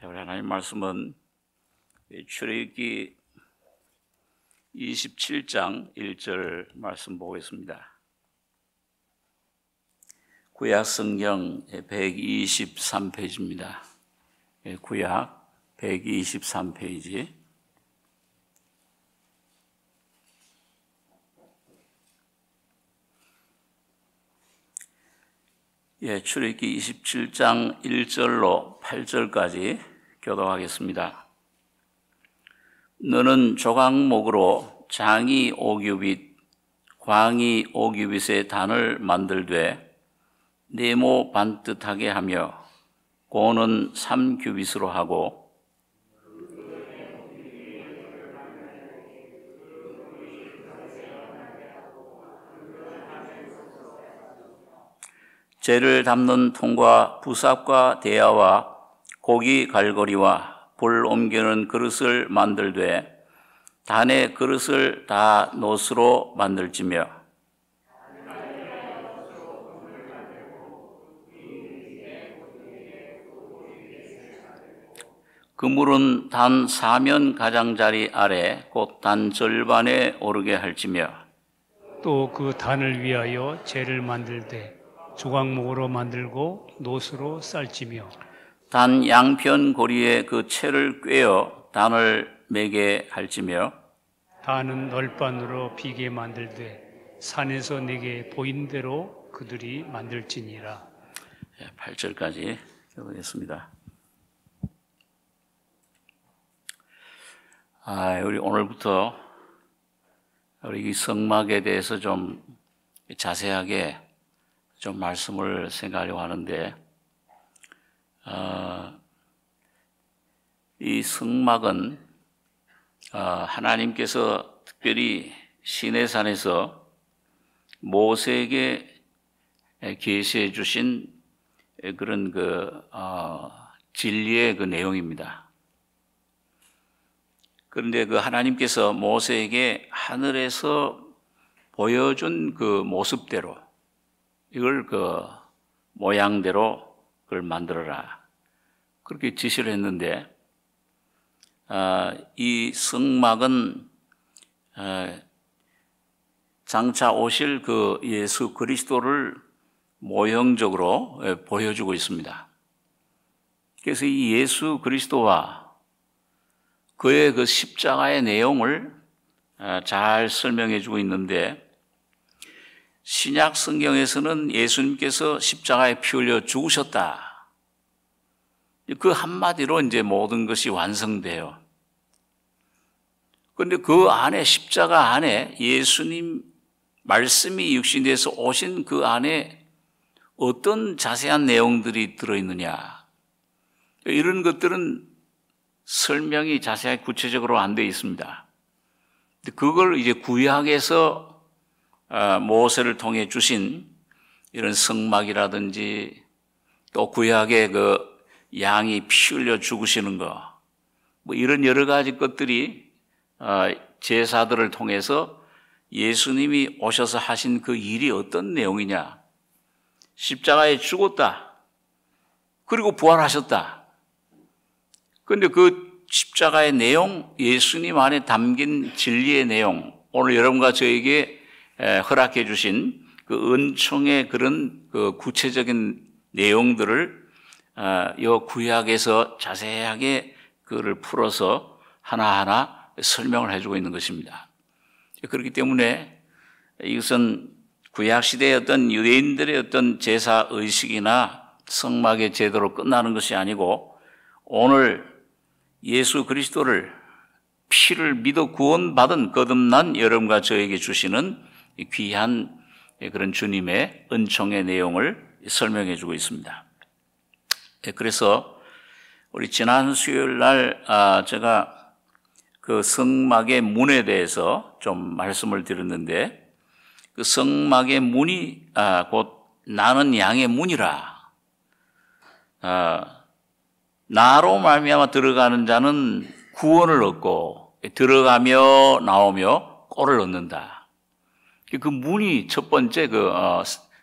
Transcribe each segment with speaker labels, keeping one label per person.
Speaker 1: 우리 하나님 말씀은 출애굽기 27장 1절 말씀 보겠습니다. 구약 성경 123페이지입니다. 구약 123페이지. 출애굽기 27장 1절로 8절까지 교독하겠습니다. 너는 조각목으로 장이 5규빗, 광이 5규빗의 단을 만들되 네모 반듯하게 하며 고는 3규빗으로 하고 재를 담는 통과 부삽과 대야와 고기 갈고리와 불 옮기는 그릇을 만들되 단의 그릇을 다 노스로 만들지며 그물은 단 사면 가장자리 아래 곧 단 절반에 오르게 할지며
Speaker 2: 또 그 단을 위하여 재를 만들되 조각목으로 만들고 노스로 쌀지며
Speaker 1: 단 양편 고리에 그 채를 꿰어 단을 매게 할지며
Speaker 2: 단은 널판으로 비게 만들되 산에서 내게 보인 대로 그들이 만들지니라.
Speaker 1: 8절까지 교독했습니다. 우리 오늘부터 우리 이 성막에 대해서 좀 자세하게 좀 말씀을 생각하려고 하는데, 이 성막은 하나님께서 특별히 시내산에서 모세에게 계시해 주신 그런 진리의 그 내용입니다. 그런데 그 하나님께서 모세에게 하늘에서 보여준 그 모습대로 이걸 그 모양대로 그걸 만들어라. 그렇게 지시를 했는데, 이 성막은 장차 오실 그 예수 그리스도를 모형적으로 보여주고 있습니다. 그래서 이 예수 그리스도와 그의 그 십자가의 내용을 잘 설명해 주고 있는데, 신약 성경에서는 예수님께서 십자가에 피 흘려 죽으셨다. 그 한마디로 이제 모든 것이 완성돼요. 그런데 그 안에, 십자가 안에 예수님 말씀이 육신돼서 오신 그 안에 어떤 자세한 내용들이 들어있느냐. 이런 것들은 설명이 자세하게 구체적으로 안 되어 있습니다. 그걸 이제 구약에서 모세를 통해 주신 이런 성막이라든지 또 구약의 그 양이 피 흘려 죽으시는 거, 뭐 이런 여러 가지 것들이 제사들을 통해서 예수님이 오셔서 하신 그 일이 어떤 내용이냐. 십자가에 죽었다. 그리고 부활하셨다. 그런데 그 십자가의 내용, 예수님 안에 담긴 진리의 내용, 오늘 여러분과 저에게 허락해 주신 그 은총의 그런 그 구체적인 내용들을 이 구약에서 자세하게 그를 풀어서 하나하나 설명을 해주고 있는 것입니다. 그렇기 때문에 이것은 구약 시대의 어떤 유대인들의 어떤 제사 의식이나 성막의 제도로 끝나는 것이 아니고, 오늘 예수 그리스도를 피를 믿어 구원받은 거듭난 여러분과 저에게 주시는 귀한 그런 주님의 은총의 내용을 설명해 주고 있습니다. 그래서 우리 지난 수요일 날 제가 그 성막의 문에 대해서 좀 말씀을 드렸는데, 그 성막의 문이 곧 나는 양의 문이라. 나로 말미암아 들어가는 자는 구원을 얻고 들어가며 나오며 꼴을 얻는다. 그 문이 첫 번째 그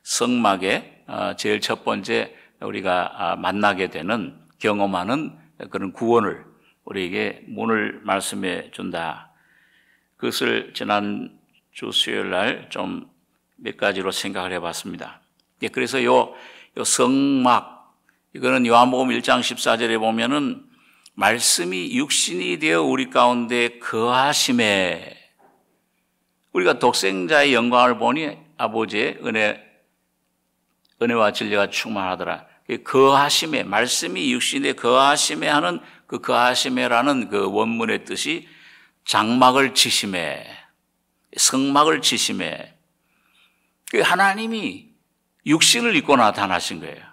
Speaker 1: 성막의 제일 첫 번째 우리가 만나게 되는, 경험하는 그런 구원을 우리에게 문을 말씀해 준다. 그것을 지난주 수요일 날 좀 몇 가지로 생각을 해봤습니다. 그래서 요 성막, 이거는 요한복음 1장 14절에 보면은 말씀이 육신이 되어 우리 가운데 거하심에, 우리가 독생자의 영광을 보니 아버지의 은혜와 진리가 충만하더라. 거하심에, 말씀이 육신에 거하심에 하는 그 거하심에라는 그 원문의 뜻이 장막을 치심에, 성막을 치심에, 하나님이 육신을 입고 나타나신 거예요.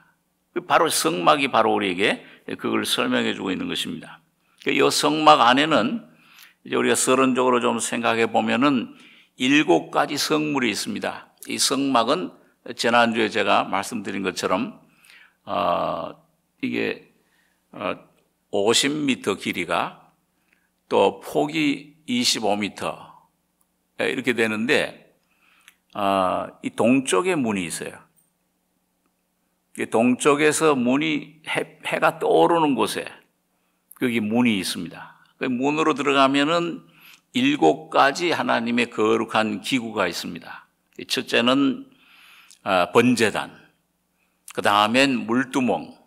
Speaker 1: 바로 성막이 바로 우리에게 그걸 설명해 주고 있는 것입니다. 이 성막 안에는 이제 우리가 서론적으로 좀 생각해 보면은 7가지 성물이 있습니다. 이 성막은 지난주에 제가 말씀드린 것처럼 이게 50m 길이가 또 폭이 25m 이렇게 되는데 이 동쪽에 문이 있어요. 동쪽에서 문이 해가 떠오르는 곳에 거기 문이 있습니다. 그 문으로 들어가면은 7가지 하나님의 거룩한 기구가 있습니다. 첫째는 번제단, 그 다음엔 물두멍,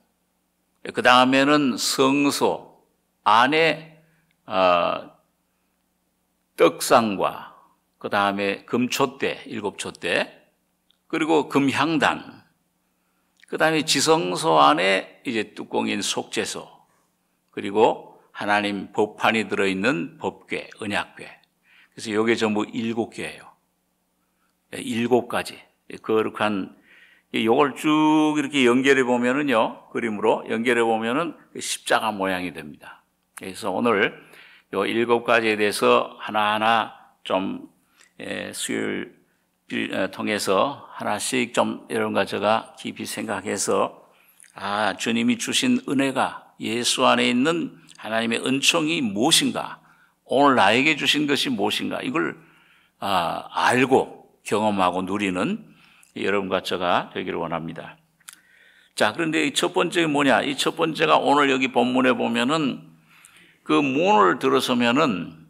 Speaker 1: 그 다음에는 성소 안에 떡상과 그 다음에 금촛대, 7촛대, 그리고 금향단, 그 다음에 지성소 안에 이제 뚜껑인 속죄소, 그리고 하나님 법판이 들어있는 법궤, 언약궤. 그래서 이게 전부 7개예요. 7가지 거룩한, 이걸 쭉 이렇게 연결해 보면은요, 그림으로 연결해 보면은 십자가 모양이 됩니다. 그래서 오늘 요 7가지에 대해서 하나하나 좀 수요일 통해서 하나씩 좀 여러분과 제가 깊이 생각해서 주님이 주신 은혜가, 예수 안에 있는 하나님의 은총이 무엇인가, 오늘 나에게 주신 것이 무엇인가, 이걸 알고 경험하고 누리는 여러분과 제가 되기를 원합니다. 자, 그런데 이 첫 번째가 뭐냐? 이 첫 번째가 오늘 여기 본문에 보면은 그 문을 들어서면은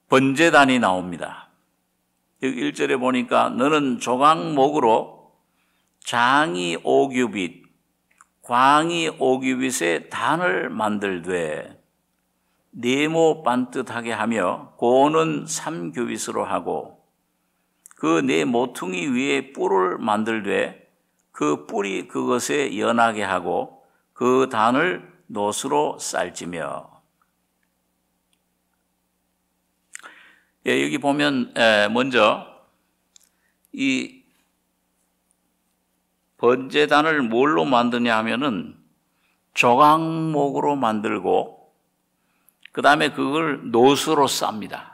Speaker 1: 번제단이 나옵니다. 여기 1절에 보니까 너는 조각목으로 장이 5규빗, 광이 5규빗의 단을 만들되 네모 반듯하게 하며 고는 3규빗으로 하고 그 네 모퉁이 위에 뿔을 만들되 그 뿔이 그것에 연하게 하고 그 단을 노수로 쌀지며. 여기 보면 먼저 이 번제단을 뭘로 만드냐 하면은 조각목으로 만들고 그 다음에 그걸 노수로 쌉니다.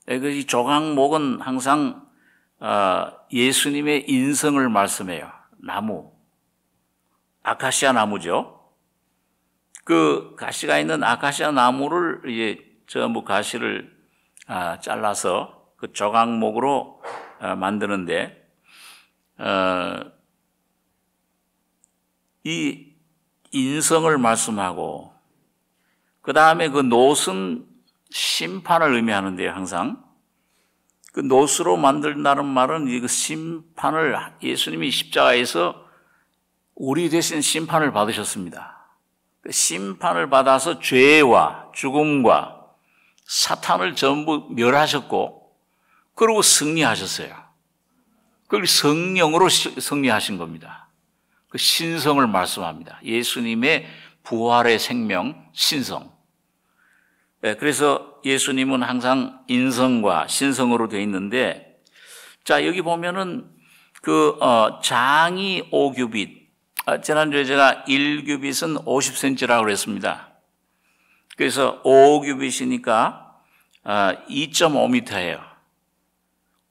Speaker 1: 이 조각목은 항상 예수님의 인성을 말씀해요. 나무, 아카시아 나무죠. 그 가시가 있는 아카시아 나무를 이제 전부 가시를 잘라서 그 조각목으로 만드는데 이 인성을 말씀하고 그 다음에 그 노수는 심판을 의미하는데요. 항상 그 노수로 만든다는 말은 이 심판을, 예수님이 십자가에서 우리 대신 심판을 받으셨습니다. 그 심판을 받아서 죄와 죽음과 사탄을 전부 멸하셨고 그리고 승리하셨어요. 그리고 성령으로 승리하신 겁니다. 그 신성을 말씀합니다. 예수님의 부활의 생명, 신성. 그래서 예수님은 항상 인성과 신성으로 되어 있는데, 자, 여기 보면은 그 장이 5규빗, 지난주에 제가 1규빗은 50cm라고 그랬습니다. 그래서 5규빗이니까 2.5m예요.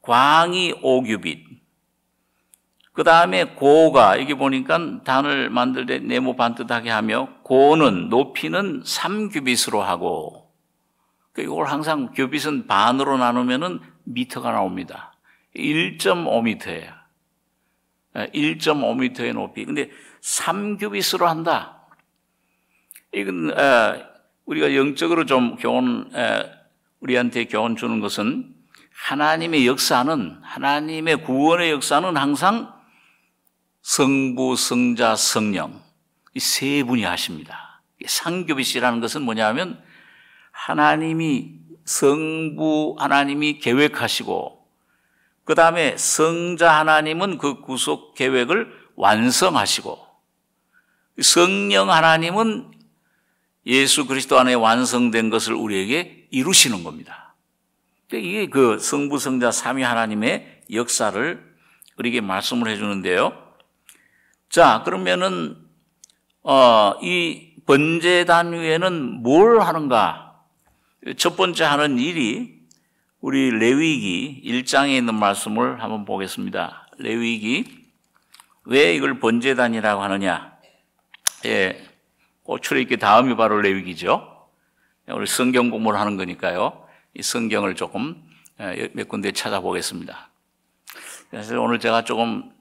Speaker 1: 광이 5규빗. 그 다음에 고가, 여기 보니까 단을 만들 때 네모 반듯하게 하며 고는, 높이는 3규빗으로 하고, 이걸 항상 규빗은 반으로 나누면은 미터가 나옵니다. 1.5m예요. 1.5m의 높이. 근데 3규빗으로 한다. 이건 우리가 영적으로 좀 우리한테 교훈 주는 것은 하나님의 역사는, 하나님의 구원의 역사는 항상 성부, 성자, 성령 이 세 분이 하십니다. 상규빗이라는 것은 뭐냐면 하나님이 성부 하나님이 계획하시고 그 다음에 성자 하나님은 그 구속 계획을 완성하시고 성령 하나님은 예수 그리스도 안에 완성된 것을 우리에게 이루시는 겁니다. 이게 그 성부, 성자, 삼위 하나님의 역사를 우리에게 말씀을 해주는데요. 자, 그러면은 이 번제단 위에는 뭘 하는가? 첫 번째 하는 일이 우리 레위기 1장에 있는 말씀을 한번 보겠습니다. 레위기 왜 이걸 번제단이라고 하느냐? 출애굽기 다음이 바로 레위기죠. 우리 성경 공부를 하는 거니까요. 이 성경을 조금 몇 군데 찾아보겠습니다. 그래서 오늘 제가 조금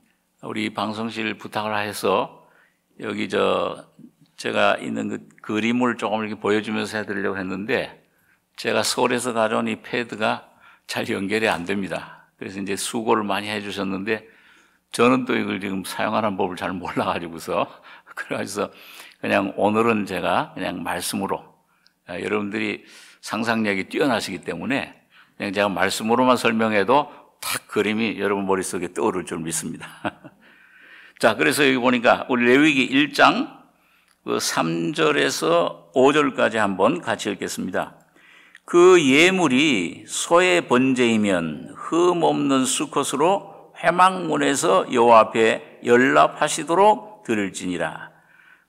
Speaker 1: 우리 방송실 부탁을 해서 여기 제가 있는 그 그림을 조금 이렇게 보여주면서 해드리려고 했는데 제가 서울에서 가져온 이 패드가 잘 연결이 안 됩니다. 그래서 이제 수고를 많이 해주셨는데 저는 또 이걸 지금 사용하는 법을 잘 몰라가지고서 그래서 그냥 오늘은 제가 그냥 말씀으로 여러분들이 상상력이 뛰어나시기 때문에 그냥 제가 말씀으로만 설명해도 딱 그림이 여러분 머릿속에 떠오를 줄 믿습니다. 자, 그래서 여기 보니까 우리 레위기 1장 3절에서 5절까지 한번 같이 읽겠습니다. 그 예물이 소의 번제이면 흠 없는 수컷으로 회막문에서 여호와 앞에 연락하시도록 드릴지니라.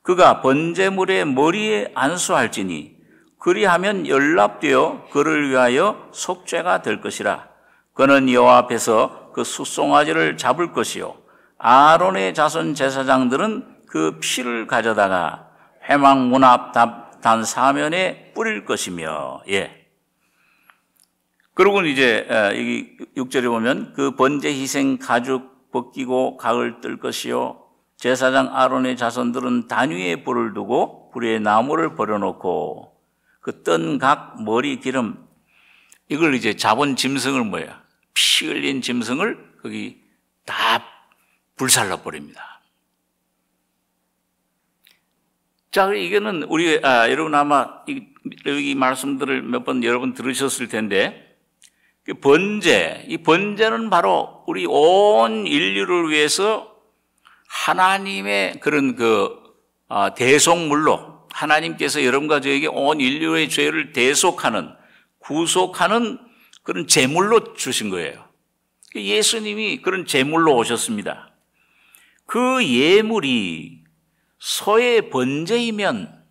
Speaker 1: 그가 번제물의 머리에 안수할지니 그리하면 연락되어 그를 위하여 속죄가 될 것이라. 그는 여호와 앞에서 그 숫송아지를 잡을 것이요 아론의 자손 제사장들은 그 피를 가져다가 회막문 앞 단 사면에 뿌릴 것이며. 그리고 이제 여기 6절에 보면 그 번제 희생 가죽 벗기고 각을 뜰 것이요 제사장 아론의 자손들은 단 위에 불을 두고 불에 나무를 버려놓고 그 뜬 각 머리 기름 이걸 이제 잡은 짐승을 뭐야? 피 흘린 짐승을 거기 다 불살라 버립니다. 자, 이거는 우리 여러분 아마 이 말씀들을 몇 번 여러분 들으셨을 텐데 그 번제, 이 번제는 바로 우리 온 인류를 위해서 하나님의 그런 대속물로 하나님께서 여러분과 저에게 온 인류의 죄를 대속하는 구속하는 그런 제물로 주신 거예요. 예수님이 그런 제물로 오셨습니다. 그 예물이 소의 번제이면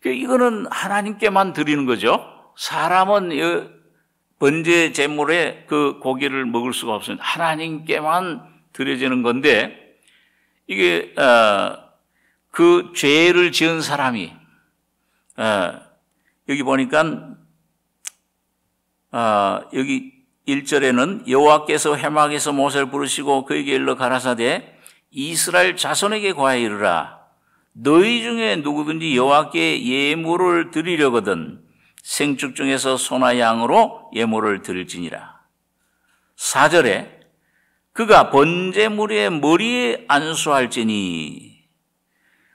Speaker 1: 이거는 하나님께만 드리는 거죠. 사람은 번제 제물에 그 고기를 먹을 수가 없습니다. 하나님께만 드려지는 건데 이게 그 죄를 지은 사람이 여기 보니까 여기 1절에는 여호와께서 회막에서 모세를 부르시고 그에게 일러 가라사대 이스라엘 자손에게 고하여 이르라. 너희 중에 누구든지 여호와께 예물을 드리려거든 생축 중에서 소나 양으로 예물을 드릴지니라. 4절에 그가 번제물의 머리에 안수할지니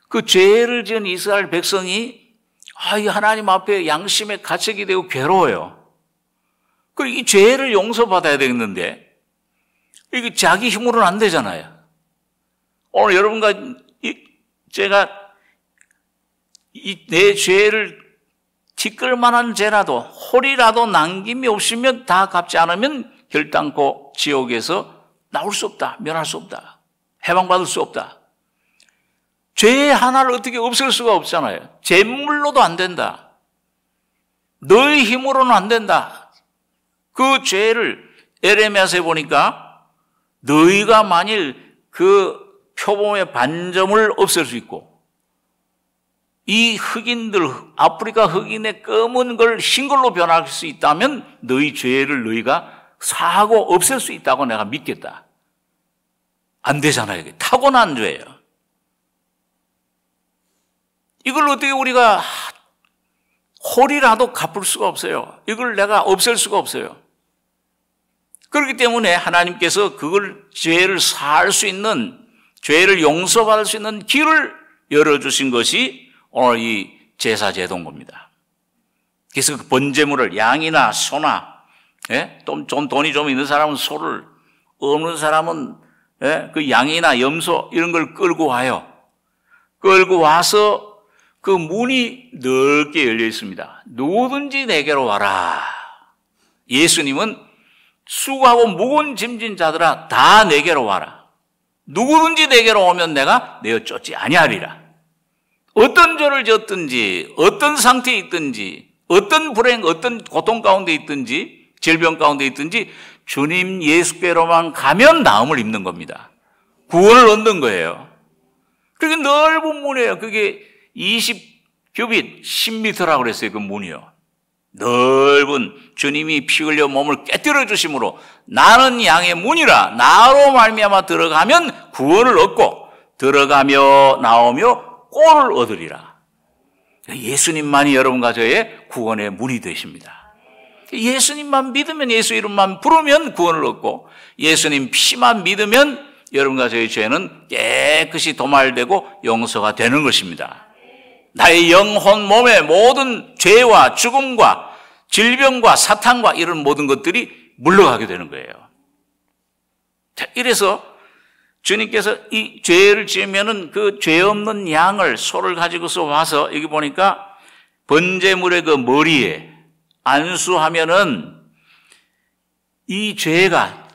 Speaker 1: 그 죄를 지은 이스라엘 백성이 이 하나님 앞에 양심의 가책이 되고 괴로워요. 그리고 이 죄를 용서받아야 되겠는데 이게 자기 힘으로는 안 되잖아요. 오늘 여러분과 제가 내 죄를 티끌 만한 죄라도 홀이라도 남김이 없으면 다 갚지 않으면 결단코 지옥에서 나올 수 없다. 면할 수 없다. 해방받을 수 없다. 죄 하나를 어떻게 없앨 수가 없잖아요. 제물로도 안 된다. 너의 힘으로는 안 된다. 그 죄를 에레미야서에 보니까 너희가 만일 그 표범의 반점을 없앨 수 있고 이 흑인들 아프리카 흑인의 검은 걸 흰 걸로 변할 수 있다면 너희 죄를 너희가 사하고 없앨 수 있다고 내가 믿겠다. 안 되잖아요. 이게 타고난 죄예요. 이걸 어떻게 우리가 홀이라도 갚을 수가 없어요. 이걸 내가 없앨 수가 없어요. 그렇기 때문에 하나님께서 그걸 죄를 사할 수 있는, 죄를 용서받을 수 있는 길을 열어주신 것이 오늘 이 제사 제도인 겁니다. 그래서 그 번제물을 양이나 소나, 좀 돈이 좀 있는 사람은 소를, 없는 사람은 그 양이나 염소 이런 걸 끌고 와요. 끌고 와서 그 문이 넓게 열려 있습니다. 누구든지 내게로 와라. 예수님은 수고하고 무거운 짐진 자들아 다 내게로 와라. 누구든지 내게로 오면 내가 내어 쫓지 아니하리라. 어떤 죄를 지었든지, 어떤 상태에 있든지, 어떤 불행, 어떤 고통 가운데 있든지, 질병 가운데 있든지 주님 예수께로만 가면 나음을 입는 겁니다. 구원을 얻는 거예요. 그게 넓은 문이에요. 그게 20규빗 10m라고 그랬어요. 그 문이요. 넓은 주님이 피 흘려 몸을 깨뜨려 주심으로 나는 양의 문이라, 나로 말미암아 들어가면 구원을 얻고 들어가며 나오며 꼴을 얻으리라. 예수님만이 여러분과 저의 구원의 문이 되십니다. 예수님만 믿으면, 예수 이름만 부르면 구원을 얻고, 예수님 피만 믿으면 여러분과 저의 죄는 깨끗이 도말되고 용서가 되는 것입니다. 나의 영혼, 몸의 모든 죄와 죽음과 질병과 사탄과 이런 모든 것들이 물러가게 되는 거예요. 자, 이래서 주님께서 이 죄를 지으면은 그 죄 없는 양을, 소를 가지고서 와서 여기 보니까 번제물의 그 머리에 안수하면은 이 죄가,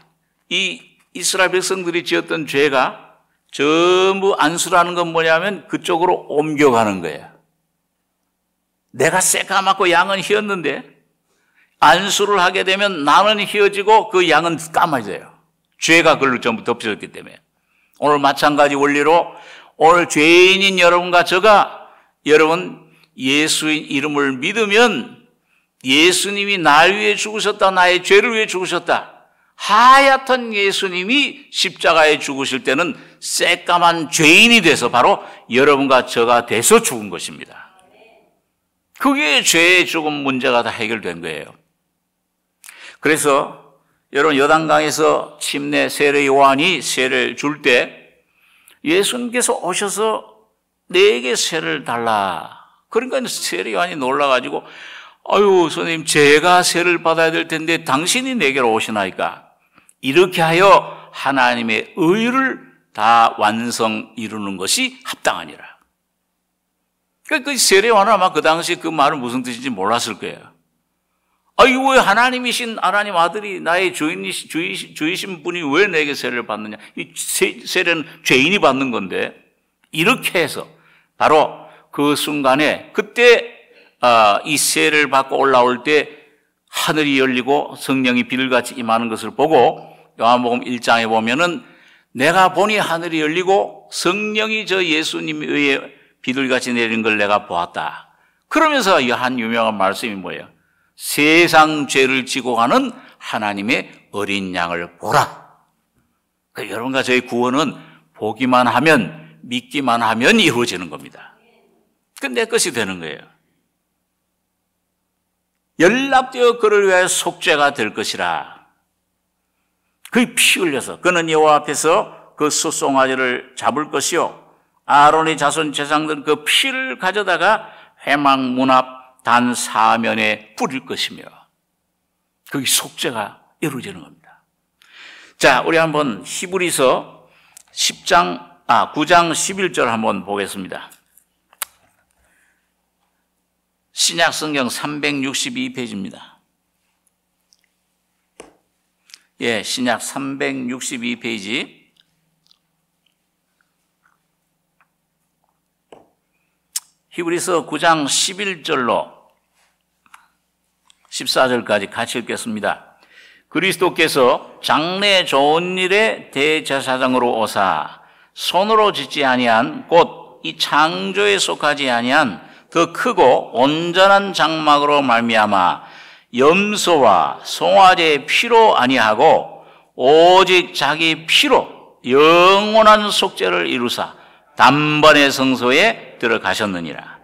Speaker 1: 이 이스라엘 백성들이 지었던 죄가 전부, 안수라는 건 뭐냐면 그쪽으로 옮겨가는 거예요. 내가 새까맣고 양은 희었는데 안수를 하게 되면 나는 희어지고 그 양은 까마져요. 죄가 그걸로 전부 덮여졌기 때문에. 오늘 마찬가지 원리로 오늘 죄인인 여러분과 저가, 여러분 예수의 이름을 믿으면 예수님이 날 위해 죽으셨다, 나의 죄를 위해 죽으셨다. 하얗던 예수님이 십자가에 죽으실 때는 새까만 죄인이 돼서 바로 여러분과 저가 돼서 죽은 것입니다. 그게 죄의 죽음 문제가 다 해결된 거예요. 그래서 여러분 요단강에서 침례 세례 요한이 세례를 줄 때 예수님께서 오셔서 내게 세례를 달라. 그러니까 세례 요한이 놀라가지고 아유 선생님, 제가 세례를 받아야 될 텐데 당신이 내게로 오시나이까. 이렇게 하여 하나님의 의를 다 완성 이루는 것이 합당하니라. 그러니까 그 세례 요한은 아마 그 당시 그 말은 무슨 뜻인지 몰랐을 거예요. 왜 하나님이신 하나님 아들이 나의 주이신 분이 왜 내게 세례를 받느냐. 이 세례는 죄인이 받는 건데, 이렇게 해서 바로 그 순간에 그때 이 세례를 받고 올라올 때 하늘이 열리고 성령이 비둘같이 임하는 것을 보고 요한복음 1장에 보면은 내가 보니 하늘이 열리고 성령이 저 예수님 위에 비둘같이 내리는 걸 내가 보았다. 그러면서 이 한 유명한 말씀이 뭐예요? 세상 죄를 지고 가는 하나님의 어린 양을 보라. 그러니까 여러분과 저희 구원은 보기만 하면, 믿기만 하면 이루어지는 겁니다. 그건 내 것이 되는 거예요. 연락되어 그를 위하여 속죄가 될 것이라. 그의 피 흘려서 그는 여호와 앞에서 그 숫송아지를 잡을 것이요 아론의 자손 제사장들은 그 피를 가져다가 회막 문 앞 단 사면에 뿌릴 것이며, 그게 속죄가 이루어지는 겁니다. 자, 우리 한번 히브리서 9장 11절 한번 보겠습니다. 신약 성경 362페이지입니다. 예, 신약 362페이지. 히브리서 9장 11절로 14절까지 같이 읽겠습니다. 그리스도께서 장래 좋은 일에 대제사장으로 오사 손으로 짓지 아니한 곧 이 창조에 속하지 아니한 더 크고 온전한 장막으로 말미암아 염소와 송아지의 피로 아니하고 오직 자기 피로 영원한 속죄를 이루사 단번에 성소에 들어가셨느니라.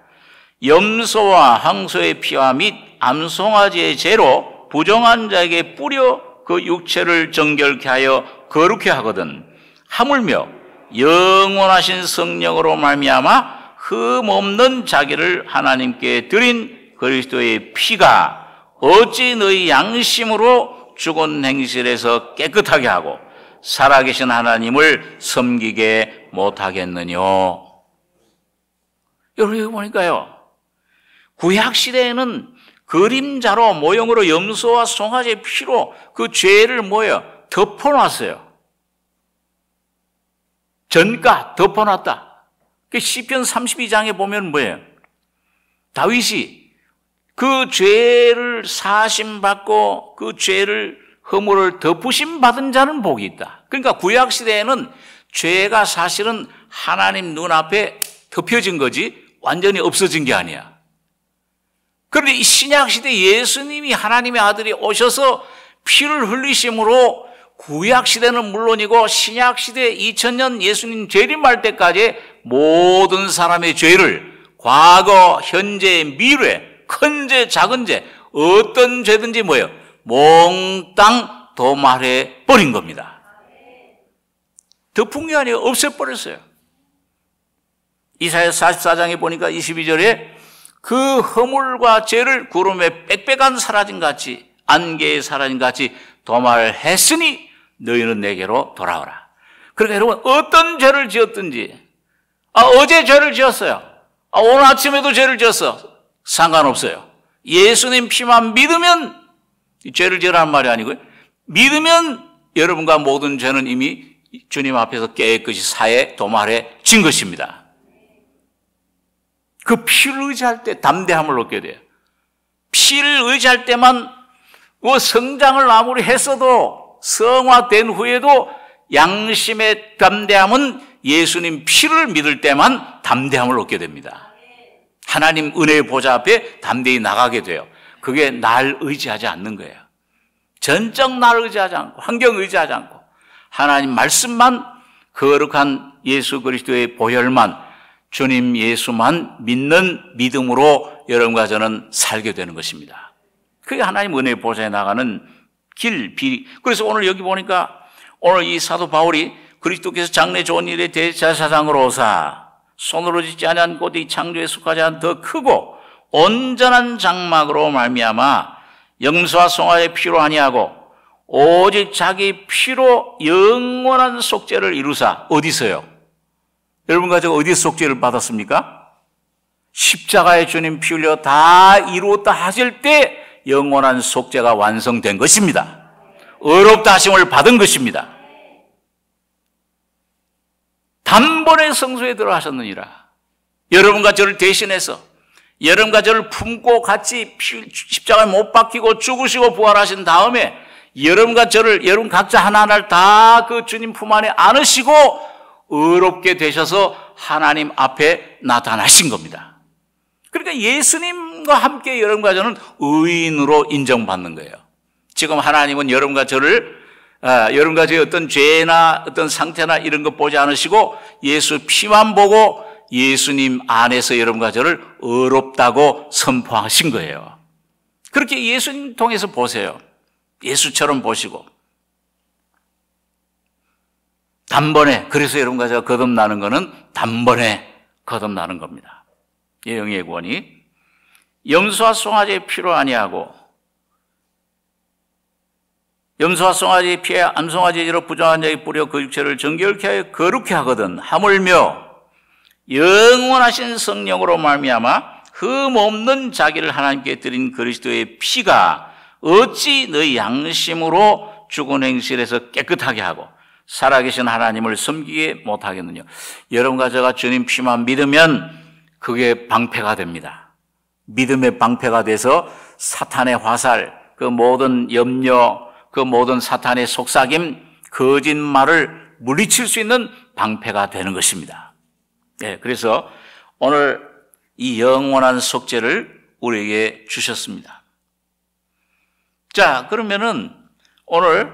Speaker 1: 염소와 항소의 피와 및 암송아지의 죄로 부정한 자에게 뿌려 그 육체를 정결케 하여 거룩케 하거든 하물며 영원하신 성령으로 말미암아 흠없는 자기를 하나님께 드린 그리스도의 피가 어찌 너희 양심으로 죽은 행실에서 깨끗하게 하고 살아계신 하나님을 섬기게 못하겠느냐. 여러분 여기 보니까요, 구약시대에는 그림자로 모형으로 염소와 송아지의 피로 그 죄를 뭐예요? 덮어놨어요. 전가 덮어놨다. 그 시편 32장에 보면 뭐예요? 다윗이 그 죄를 사심받고 그 죄를 허물을 덮으심 받은 자는 복이 있다. 그러니까 구약시대에는 죄가 사실은 하나님 눈앞에 덮여진 거지 완전히 없어진 게 아니야. 그런데 이 신약시대 예수님이 하나님의 아들이 오셔서 피를 흘리심으로 구약시대는 물론이고 신약시대 2000년 예수님 재림할 때까지 모든 사람의 죄를 과거, 현재, 미래, 큰 죄, 작은 죄, 어떤 죄든지 뭐예요? 몽땅 도말해 버린 겁니다. 덮은 게 아니에요. 없애버렸어요. 이사야 44장에 보니까 22절에 그 허물과 죄를 구름에 빽빽한 사라진 같이 안개에 사라진 같이 도말했으니 너희는 내게로 돌아오라. 그러니까 여러분 어떤 죄를 지었든지 어제 죄를 지었어요. 오늘 아침에도 죄를 지었어. 상관없어요. 예수님 피만 믿으면 죄를 지으라는 말이 아니고요. 믿으면 여러분과 모든 죄는 이미 주님 앞에서 깨끗이 사해 도말해 진 것입니다. 그 피를 의지할 때 담대함을 얻게 돼요. 피를 의지할 때만 성장을 아무리 했어도 성화된 후에도 양심의 담대함은 예수님 피를 믿을 때만 담대함을 얻게 됩니다. 하나님 은혜의 보좌 앞에 담대히 나가게 돼요. 그게 날 의지하지 않는 거예요. 전적 날 의지하지 않고 환경 의지하지 않고 하나님 말씀만 거룩한 예수 그리스도의 보혈만 주님 예수만 믿는 믿음으로 여러분과 저는 살게 되는 것입니다. 그게 하나님 은혜의 보좌에 나가는 길, 비. 그래서 오늘 여기 보니까 오늘 이 사도 바울이 그리스도께서 장래 좋은 일의 대제사장으로 오사 손으로 짓지 아니한 곧 이 창조에 속하지 않은 더 크고 온전한 장막으로 말미암아 염소와 송아지의 피로 아니하고 오직 자기 피로 영원한 속죄를 이루사. 어디서요? 여러분과 제가 어디서 속죄를 받았습니까? 십자가에 주님 피 흘려 다 이루었다 하실 때 영원한 속죄가 완성된 것입니다. 의롭다 하심을 받은 것입니다. 단번에 성소에 들어가셨느니라. 여러분과 저를 대신해서 여러분과 저를 품고 같이 십자가에 못 박히고 죽으시고 부활하신 다음에 여러분과 저를 여러분 각자 하나하나를 다 그 주님 품 안에 안으시고 의롭게 되셔서 하나님 앞에 나타나신 겁니다. 그러니까 예수님과 함께 여러분과 저는 의인으로 인정받는 거예요. 지금 하나님은 여러분과 저를 여러분과 저의 어떤 죄나 어떤 상태나 이런 것 보지 않으시고 예수 피만 보고 예수님 안에서 여러분과 저를 의롭다고 선포하신 거예요. 그렇게 예수님 통해서 보세요. 예수처럼 보시고 단번에, 그래서 여러분과 제가 거듭나는 것은 단번에 거듭나는 겁니다. 영의 구원이 염소와 송아지의 피로 아니하고 염소와 송아지의 피에 암송아지의 죄로 부정한 자에게 뿌려 그 육체를 정결케 하여 거룩케 하거든 하물며 영원하신 성령으로 말미암아 흠없는 자기를 하나님께 드린 그리스도의 피가 어찌 너희 양심으로 죽은 행실에서 깨끗하게 하고 살아계신 하나님을 섬기게 못하겠느냐. 여러분과 제가 주님 피만 믿으면 그게 방패가 됩니다. 믿음의 방패가 돼서 사탄의 화살, 그 모든 염려, 그 모든 사탄의 속삭임, 거짓말을 물리칠 수 있는 방패가 되는 것입니다. 네, 그래서 오늘 이 영원한 속죄를 우리에게 주셨습니다. 자, 그러면은 오늘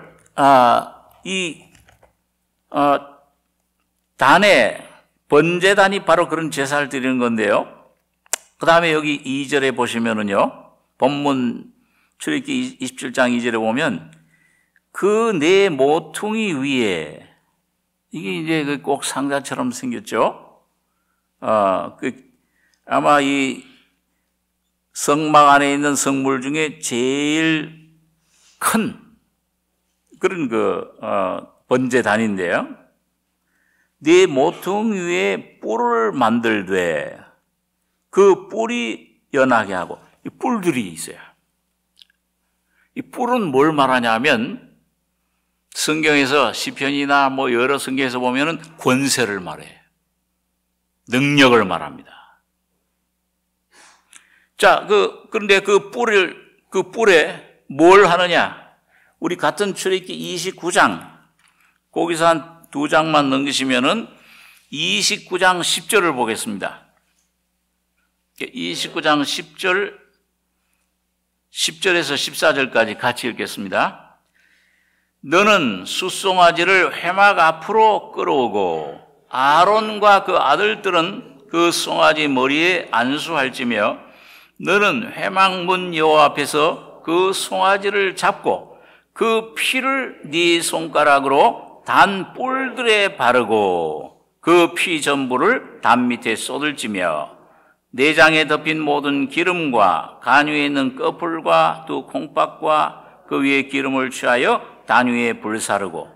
Speaker 1: 단의 번제단이 바로 그런 제사를 드리는 건데요. 그 다음에 여기 2절에 보시면은요, 본문 출애굽기 27장 2절에 보면 그 네 모퉁이 위에, 이게 이제 꼭 상자처럼 생겼죠. 아마 이 성막 안에 있는 성물 중에 제일 큰 그런 번제단인데요. 네 모퉁이 위에 뿔을 만들되 그 뿔이 연하게 하고, 이 뿔들이 있어요. 이 뿔은 뭘 말하냐면 성경에서 시편이나 뭐 여러 성경에서 보면은 권세를 말해요. 능력을 말합니다. 자, 그런데 그 뿔에 뭘 하느냐? 우리 같은 출애굽기 29장, 거기서 한 2장만 넘기시면은 29장 10절을 보겠습니다. 29장 10절에서 14절까지 같이 읽겠습니다. 너는 숫송아지를 회막 앞으로 끌어오고 아론과 그 아들들은 그 송아지 머리에 안수할지며 너는 회막문 여호와 앞에서 그 송아지를 잡고 그 피를 네 손가락으로 단 뿔들에 바르고 그 피 전부를 단 밑에 쏟을지며 내장에 덮인 모든 기름과 간 위에 있는 꺼풀과 두 콩밥과 그 위에 기름을 취하여 단 위에 불사르고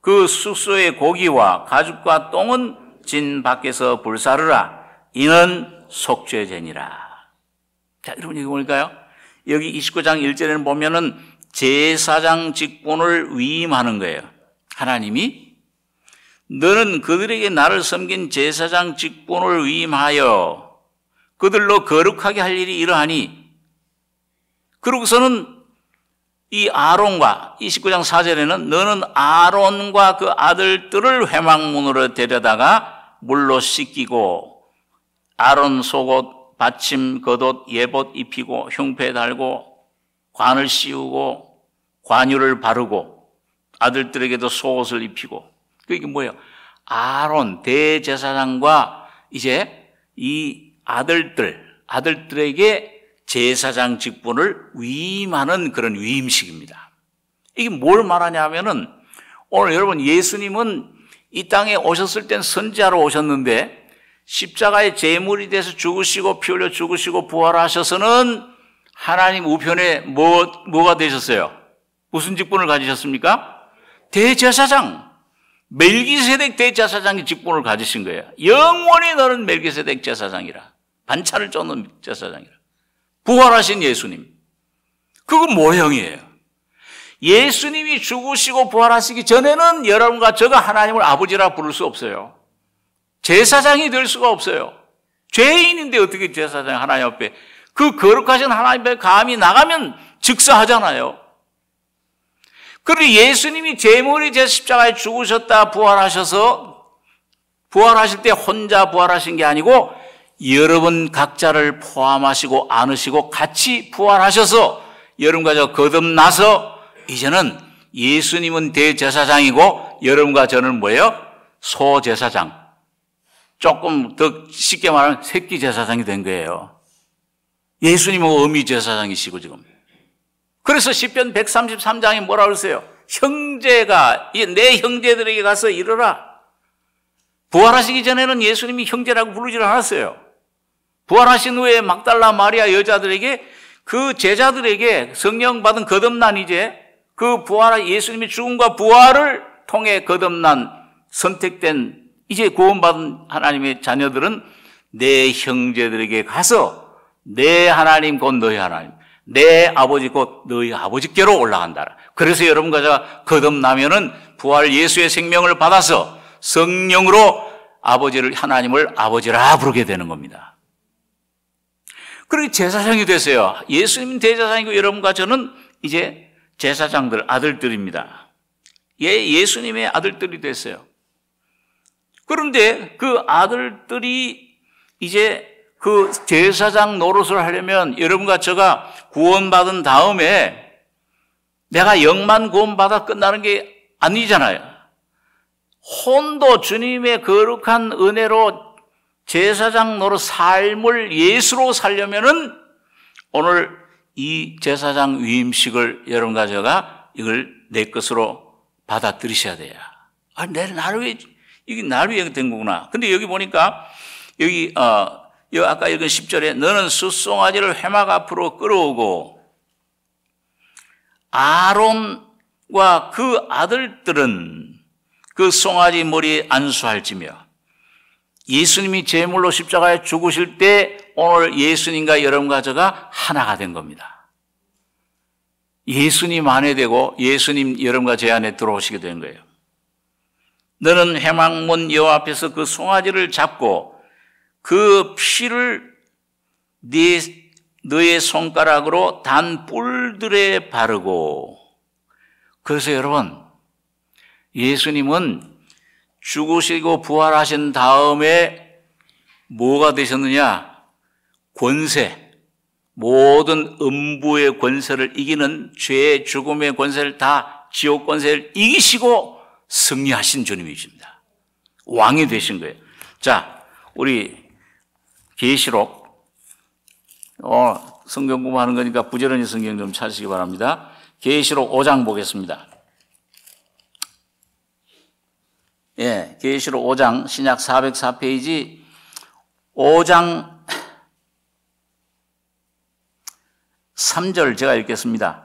Speaker 1: 그 숙소의 고기와 가죽과 똥은 진 밖에서 불사르라. 이는 속죄제니라. 자, 여러분 이거 볼까요? 여기 29장 1절에는 보면은 제사장 직분을 위임하는 거예요. 하나님이 너는 그들에게 나를 섬긴 제사장 직분을 위임하여 그들로 거룩하게 할 일이 이러하니, 그러고서는 이 아론과 29장 4절에는 너는 아론과 그 아들들을 회막문으로 데려다가 물로 씻기고 아론 속옷, 받침, 겉옷, 예봇 입히고 흉패 달고 관을 씌우고 관유를 바르고 아들들에게도 속옷을 입히고. 그게 뭐예요? 아론 대제사장과 이제 이 아들들에게 제사장 직분을 위임하는 그런 위임식입니다. 이게 뭘 말하냐면은 오늘 여러분 예수님은 이 땅에 오셨을 땐 선지자로 오셨는데 십자가의 제물이 돼서 죽으시고 피 흘려 죽으시고 부활하셔서는 하나님 우편에 뭐가 되셨어요? 무슨 직분을 가지셨습니까? 대제사장. 멜기세덱 대제사장의 직분을 가지신 거예요. 영원히 너는 멜기세덱 제사장이라. 반차를 쫓는 제사장이라. 부활하신 예수님. 그건 모형이에요. 예수님이 죽으시고 부활하시기 전에는 여러분과 저가 하나님을 아버지라 부를 수 없어요. 제사장이 될 수가 없어요. 죄인인데 어떻게 제사장 하나님 앞에, 그 거룩하신 하나님 앞에 감히 나가면 즉사하잖아요. 그리고 예수님이 제물이 제 십자가에 죽으셨다 부활하셔서 부활하실 때 혼자 부활하신 게 아니고 여러분 각자를 포함하시고 안으시고 같이 부활하셔서 여러분과 저 거듭나서 이제는 예수님은 대제사장이고 여러분과 저는 뭐예요? 소제사장. 조금 더 쉽게 말하면 새끼 제사장이 된 거예요. 예수님은 어미 제사장이시고 지금. 그래서 시편 133장에 뭐라 그러세요? 형제가 내 형제들에게 가서 이르라. 부활하시기 전에는 예수님이 형제라고 부르지 않았어요. 부활하신 후에 막달라 마리아 여자들에게, 그 제자들에게 성령 받은 거듭난 이제 그 부활, 예수님의 죽음과 부활을 통해 거듭난 선택된 이제 구원받은 하나님의 자녀들은 내 형제들에게 가서 내 하나님 곧 너희 하나님, 내 아버지 곧 너희 아버지께로 올라간다. 그래서 여러분과 제가 거듭나면은 부활 예수의 생명을 받아서 성령으로 하나님을 아버지라 부르게 되는 겁니다. 그렇게 제사장이 되세요. 예수님은 대제사장이고 여러분과 저는 이제 제사장들, 아들들입니다. 예수님의 아들들이 됐어요. 그런데 그 아들들이 이제 그 제사장 노릇을 하려면 여러분과 제가 구원받은 다음에 내가 영만 구원받아 끝나는 게 아니잖아요. 혼도 주님의 거룩한 은혜로 제사장 노릇 삶을 예수로 살려면은 오늘 이 제사장 위임식을 여러분과 제가 이걸 내 것으로 받아들이셔야 돼요. 아, 이게 나를 위해 된 거구나. 근데 여기 보니까 여기 아까 읽은 10절에 너는 숫송아지를 회막 앞으로 끌어오고 아론과 그 아들들은 그 송아지 머리에 안수할지며. 예수님이 제물로 십자가에 죽으실 때 오늘 예수님과 여러분과 저가 하나가 된 겁니다. 예수님 안에 되고 예수님 여러분과 제 안에 들어오시게 된 거예요. 너는 회막문 여호와 앞에서 그 송아지를 잡고 그 피를 너의 손가락으로 단 뿔들에 바르고. 그래서 여러분, 예수님은 죽으시고 부활하신 다음에 뭐가 되셨느냐? 권세, 모든 음부의 권세를 이기는 죄의 죽음의 권세를 다 지옥 권세를 이기시고 승리하신 주님이십니다. 왕이 되신 거예요. 자, 우리 계시록 성경 공부하는 거니까 부지런히 성경 좀 찾으시기 바랍니다. 계시록 5장 보겠습니다. 예, 계시록 5장 신약 404페이지 5장 3절 제가 읽겠습니다.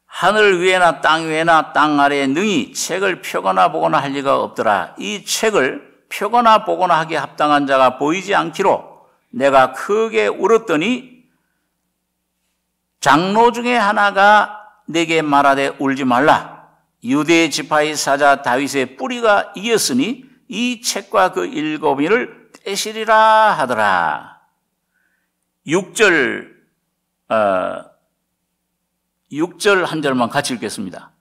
Speaker 1: 하늘 위에나 땅 위에나 땅 아래에 능히 책을 펴거나 보거나 할 리가 없더라. 이 책을 펴거나 보거나 하기에 합당한 자가 보이지 않기로 내가 크게 울었더니 장로 중에 하나가 내게 말하되 울지 말라. 유대 지파의 사자 다윗의 뿌리가 이겼으니 이 책과 그 일곱인을 떼시리라 하더라. 6절 한 절만 같이 읽겠습니다.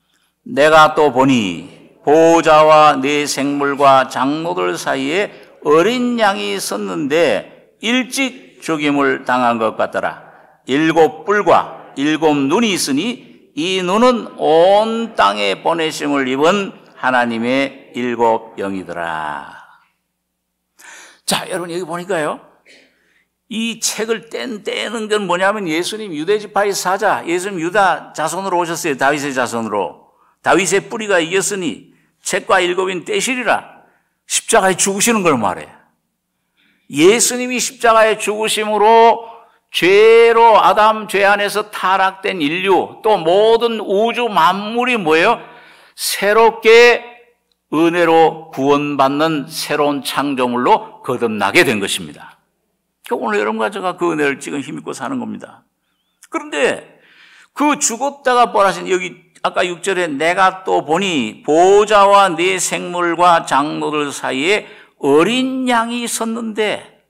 Speaker 1: 내가 또 보니 보호자와 네 생물과 장로들 사이에 어린 양이 섰는데 일찍 죽임을 당한 것 같더라. 7 뿔과 7 눈이 있으니 이 눈은 온 땅에 보내심을 입은 하나님의 7 영이더라. 자, 여러분 여기 보니까요, 이 책을 떼는 건 뭐냐면 예수님 유대지파의 사자, 예수님 유다 자손으로 오셨어요. 다윗의 자손으로. 다윗의 뿌리가 이겼으니 책과 7인 떼시리라. 십자가에 죽으시는 걸 말해요. 예수님이 십자가에 죽으심으로 죄로 아담 죄 안에서 타락된 인류, 또 모든 우주 만물이 뭐예요? 새롭게 은혜로 구원받는 새로운 창조물로 거듭나게 된 것입니다. 오늘 여러분과 제가 그 은혜를 지금 힘입고 사는 겁니다. 그런데 그 죽었다가 부활하신 여기 아까 6절에 내가 또 보니 보호자와 네 생물과 장로들 사이에 어린 양이 섰는데,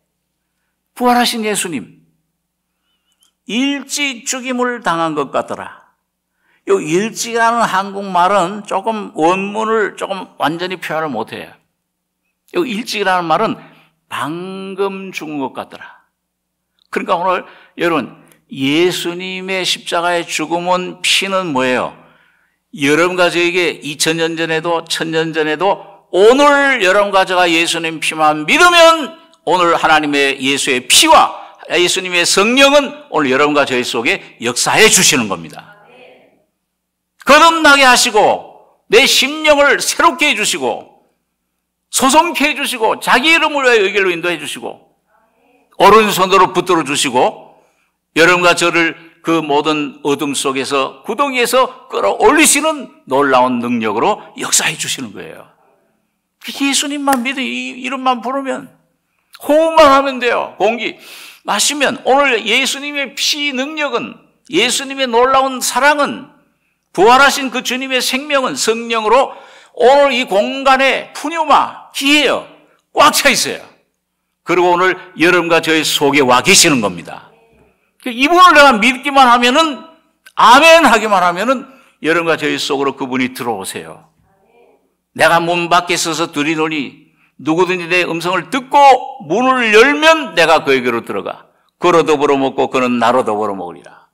Speaker 1: 부활하신 예수님 일찍 죽임을 당한 것 같더라. 이 일찍이라는 한국말은 조금 원문을 조금 완전히 표현을 못해요. 이 일찍이라는 말은 방금 죽은 것 같더라. 그러니까 오늘 여러분, 예수님의 십자가의 죽음은 피는 뭐예요? 여러분과 저에게 2000년 전에도 1000년 전에도 오늘 여러분과 제가 예수님 피만 믿으면 오늘 하나님의 예수의 피와 예수님의 성령은 오늘 여러분과 저희 속에 역사해 주시는 겁니다. 거듭나게 하시고 내 심령을 새롭게 해주시고 소성케 해주시고 자기 이름을 위하여 이 길로 인도해 주시고 오른손으로 붙들어 주시고 여러분과 저를 그 모든 어둠 속에서 구덩이에서 끌어올리시는 놀라운 능력으로 역사해 주시는 거예요. 예수님만 믿어 이름만 부르면 호흡만 하면 돼요. 공기 마시면 오늘 예수님의 피 능력은, 예수님의 놀라운 사랑은, 부활하신 그 주님의 생명은 성령으로 오늘 이 공간에 푸뉴마 기예요. 꽉 차 있어요. 그리고 오늘 여러분과 저희 속에 와 계시는 겁니다. 이분을 내가 믿기만 하면은, 아멘 하기만 하면은 여러분과 저희 속으로 그분이 들어오세요. 내가 문 밖에 서서 들이노니 누구든지 내 음성을 듣고 문을 열면 내가 그에게로 들어가 그로 더불어 먹고 그는 나로 더불어 먹으리라.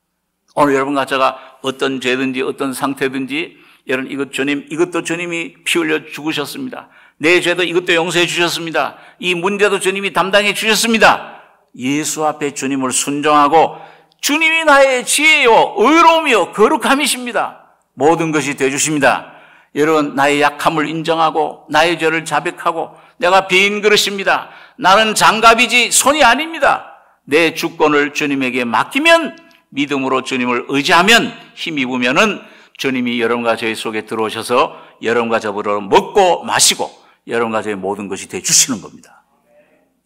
Speaker 1: 오늘 여러분과 제가 어떤 죄든지 어떤 상태든지 여러분 이것도 주님이 피 흘려 죽으셨습니다. 내 죄도 이것도 용서해 주셨습니다. 이 문제도 주님이 담당해 주셨습니다. 예수 앞에 주님을 순종하고 주님이 나의 지혜요 의로움이요 거룩함이십니다. 모든 것이 되어주십니다. 여러분, 나의 약함을 인정하고 나의 죄를 자백하고 내가 빈 그릇입니다. 나는 장갑이지 손이 아닙니다. 내 주권을 주님에게 맡기면, 믿음으로 주님을 의지하면, 힘입으면은 주님이 여러분과 저희 속에 들어오셔서 여러분과 저보러 먹고 마시고 여러분과 저희 모든 것이 되어주시는 겁니다.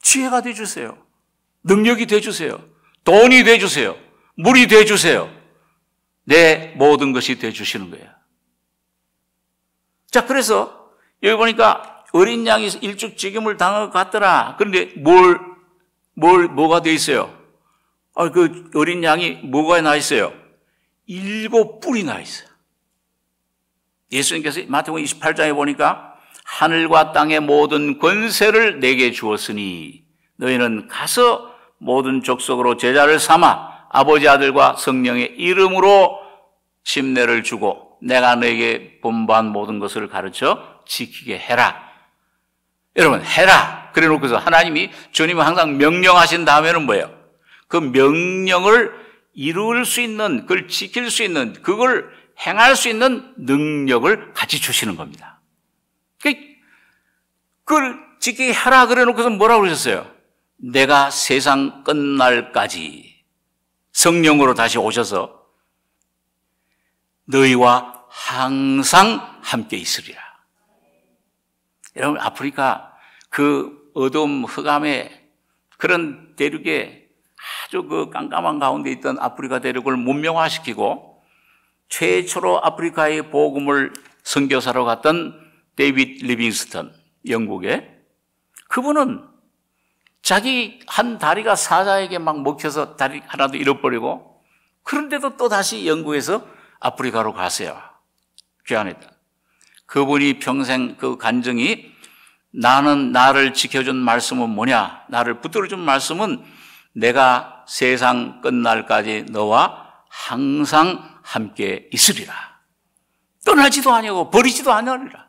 Speaker 1: 지혜가 되어주세요. 능력이 되어주세요. 돈이 되어주세요. 물이 되어주세요. 내 모든 것이 되어주시는 거예요. 자, 그래서 여기 보니까 어린 양이 일죽지김을 당한 것 같더라. 그런데 뭐가 되어 있어요? 그 어린 양이 뭐가 나 있어요? 7뿔이 나 있어요. 예수님께서 마태복음 28장에 보니까 하늘과 땅의 모든 권세를 내게 주었으니 너희는 가서 모든 족속으로 제자를 삼아 아버지, 아들과 성령의 이름으로 침례를 주고 내가 너에게 분부한 모든 것을 가르쳐 지키게 해라. 여러분, 해라 그래 놓고서 하나님이, 주님은 항상 명령하신 다음에는 뭐예요? 그 명령을 이룰 수 있는, 그걸 지킬 수 있는, 그걸 행할 수 있는 능력을 같이 주시는 겁니다. 그걸 지키게 하라 그래 놓고서 뭐라고 그러셨어요? 내가 세상 끝날까지 성령으로 다시 오셔서 너희와 항상 함께 있으리라. 여러분, 아프리카 그 어둠 흑암의 그런 대륙에 아주 그 깜깜한 가운데 있던 아프리카 대륙을 문명화시키고 최초로 아프리카의 복음을 선교사로 갔던 데이빗 리빙스턴, 영국에, 그분은 자기 한 다리가 사자에게 막 먹혀서 다리 하나도 잃어버리고, 그런데도 또 다시 영국에서 아프리카로 갔어요. 귀환했다. 그분이 평생 그 간증이, 나는 나를 지켜준 말씀은 뭐냐? 나를 붙들어준 말씀은 내가 세상 끝날까지 너와 항상 함께 있으리라. 떠나지도 아니하고 버리지도 않으리라.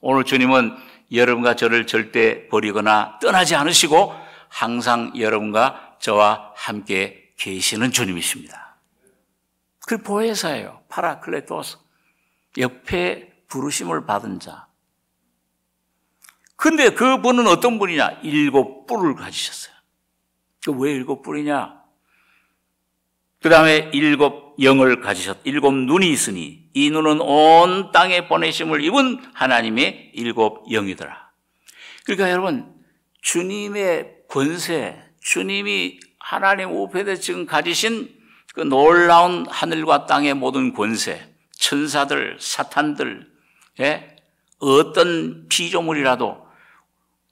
Speaker 1: 오늘 주님은 여러분과 저를 절대 버리거나 떠나지 않으시고 항상 여러분과 저와 함께 계시는 주님이십니다. 그 보혜사예요. 파라클레토스. 옆에 부르심을 받은 자. 근데 그분은 어떤 분이냐? 7뿔을 가지셨어요. 왜 7뿔이냐? 그 다음에 7영을 가지셨, 7눈이 있으니 이 눈은 온 땅에 보내심을 입은 하나님의 7영이더라. 그러니까 여러분, 주님의 권세, 주님이 하나님 우편에 지금 가지신 그 놀라운 하늘과 땅의 모든 권세, 천사들, 사탄들, 어떤 피조물이라도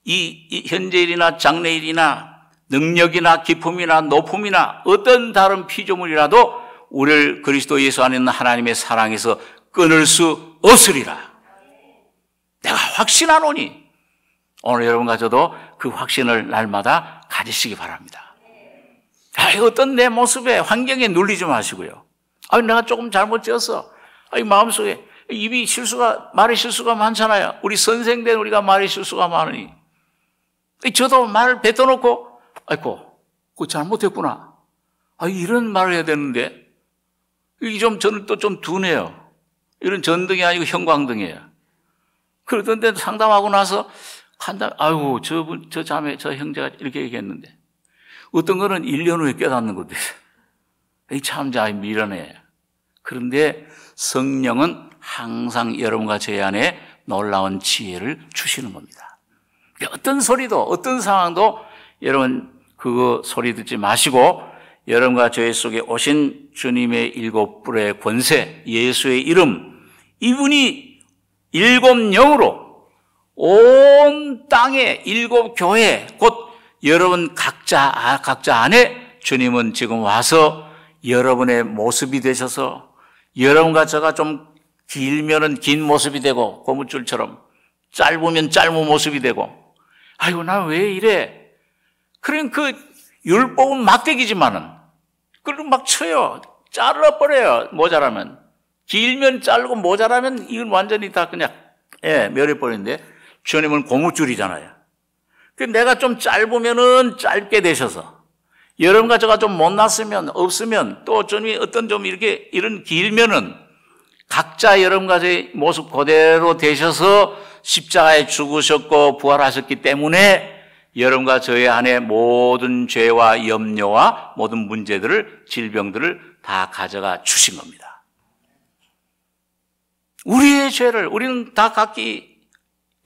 Speaker 1: 이 현재일이나 장래일이나 능력이나 기품이나 높음이나 어떤 다른 피조물이라도 우리를 그리스도 예수 안에 있는 하나님의 사랑에서 끊을 수 없으리라. 내가 확신하노니 오늘 여러분과 저도 그 확신을 날마다 가지시기 바랍니다. 어떤 내 모습에 환경에 눌리지 마시고요. 내가 조금 잘못 지었어. 마음속에 입이 실수가, 말의 실수가 많잖아요. 우리 선생된 우리가 말의 실수가 많으니 저도 말을 뱉어놓고 아이고, 그거 잘못했구나. 이런 말을 해야 되는데, 이게 저는 또 좀 둔해요. 이런 전등이 아니고 형광등이에요. 그러던데 상담하고 나서, 아이고, 저 자매, 저 형제가 이렇게 얘기했는데, 어떤 거는 1년 후에 깨닫는 것도 있어요. 참, 미련해. 그런데 성령은 항상 여러분과 제 안에 놀라운 지혜를 주시는 겁니다. 어떤 소리도, 어떤 상황도 여러분, 그거 소리 듣지 마시고 여러분과 저희 속에 오신 주님의 7뿔의 권세, 예수의 이름, 이분이 7영으로 온 땅의 7교회, 곧 여러분 각자 안에 주님은 지금 와서 여러분의 모습이 되셔서 여러분과 저가 좀 길면은 긴 모습이 되고 고무줄처럼 짧으면 짧은 모습이 되고, 아이고, 나 왜 이래? 그럼 그 율법은 막대기지만은 그걸 막 쳐요. 잘라버려요. 모자라면. 길면 자르고 모자라면 이건 완전히 다 그냥 멸해버리는데, 주님은 고무줄이잖아요. 내가 좀 짧으면은 짧게 되셔서, 여러분과 제가 좀 못났으면, 없으면, 또 주님이 어떤 좀 이렇게, 이런 길면은, 각자 여러분과 제 모습 그대로 되셔서 십자가에 죽으셨고 부활하셨기 때문에 여러분과 저의 안에 모든 죄와 염려와 모든 문제들을, 질병들을 다 가져가 주신 겁니다. 우리의 죄를, 우리는 다 각기